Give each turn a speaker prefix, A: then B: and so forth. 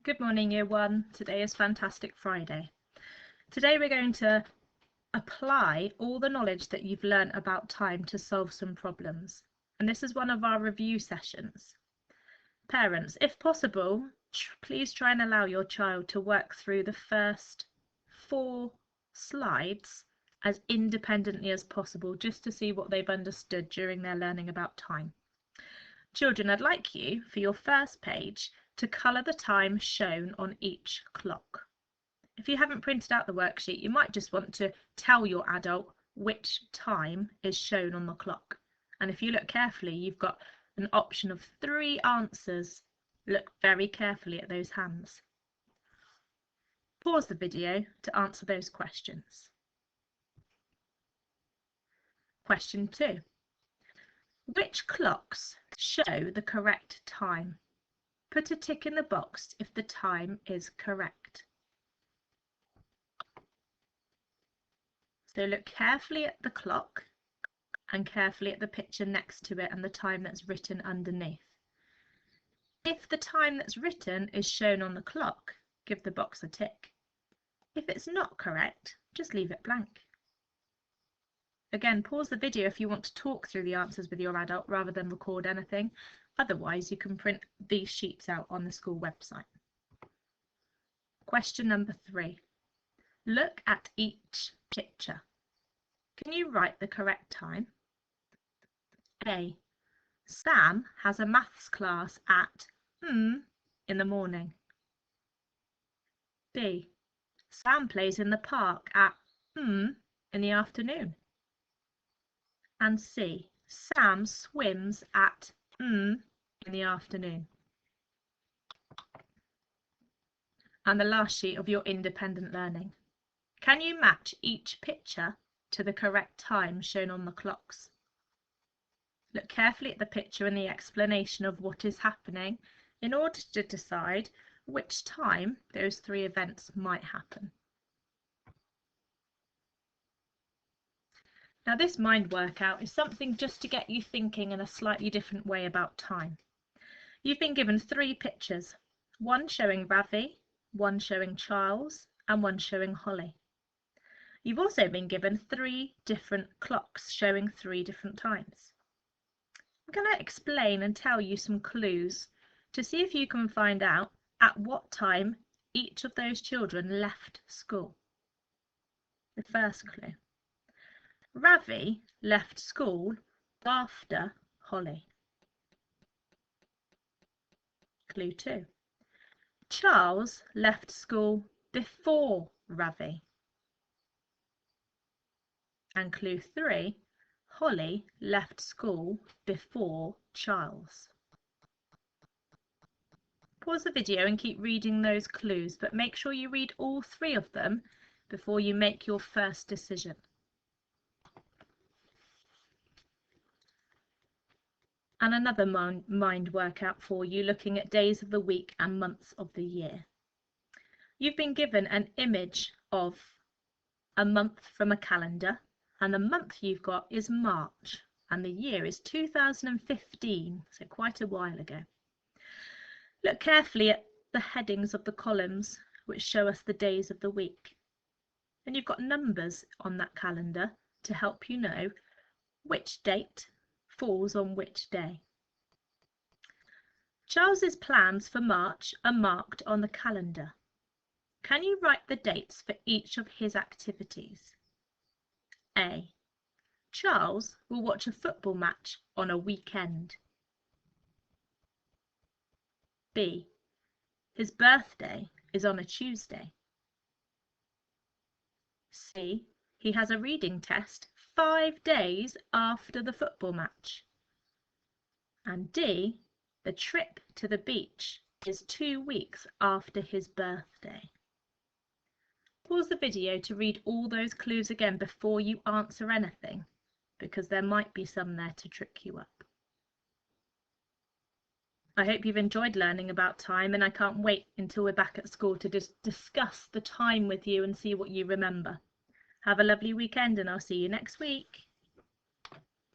A: Good morning, Year 1. Today is Fantastic Friday. Today we're going to apply all the knowledge that you've learnt about time to solve some problems. And this is one of our review sessions. Parents, if possible, please try and allow your child to work through the first 4 slides as independently as possible, just to see what they've understood during their learning about time. Children, I'd like you, for your first page, to colour the time shown on each clock. If you haven't printed out the worksheet, you might just want to tell your adult which time is shown on the clock. And if you look carefully, you've got an option of 3 answers. Look very carefully at those hands. Pause the video to answer those questions. Question 2. Which clocks show the correct time? Put a tick in the box if the time is correct. So look carefully at the clock and carefully at the picture next to it and the time that's written underneath. If the time that's written is shown on the clock, give the box a tick. If it's not correct, just leave it blank. Again, pause the video if you want to talk through the answers with your adult rather than record anything. Otherwise, you can print these sheets out on the school website. Question number 3. Look at each picture. Can you write the correct time? A. Sam has a maths class at in the morning. B. Sam plays in the park at in the afternoon. And C. Sam swims at in the afternoon. And the last sheet of your independent learning. Can you match each picture to the correct time shown on the clocks? Look carefully at the picture and the explanation of what is happening in order to decide which time those 3 events might happen. Now, this mind workout is something just to get you thinking in a slightly different way about time. You've been given 3 pictures, one showing Ravi, one showing Charles, and one showing Holly. You've also been given 3 different clocks showing 3 different times. I'm going to explain and tell you some clues to see if you can find out at what time each of those children left school. The first clue. Ravi left school after Holly. Clue 2. Charles left school before Ravi. And clue 3. Holly left school before Charles. Pause the video and keep reading those clues, but make sure you read all 3 of them before you make your first decision. And another mind workout for you, looking at days of the week and months of the year. You've been given an image of a month from a calendar, and the month you've got is March, and the year is 2015, so quite a while ago. Look carefully at the headings of the columns which show us the days of the week. And you've got numbers on that calendar to help you know which date falls on which day. Charles's plans for March are marked on the calendar. Can you write the dates for each of his activities? A. Charles will watch a football match on a weekend. B. His birthday is on a Tuesday. C. He has a reading test 5 days after the football match. And D. The trip to the beach is 2 weeks after his birthday. Pause the video to read all those clues again before you answer anything, because there might be some there to trick you up. I hope you've enjoyed learning about time, and I can't wait until we're back at school to discuss the time with you and see what you remember. Have a lovely weekend, and I'll see you next week.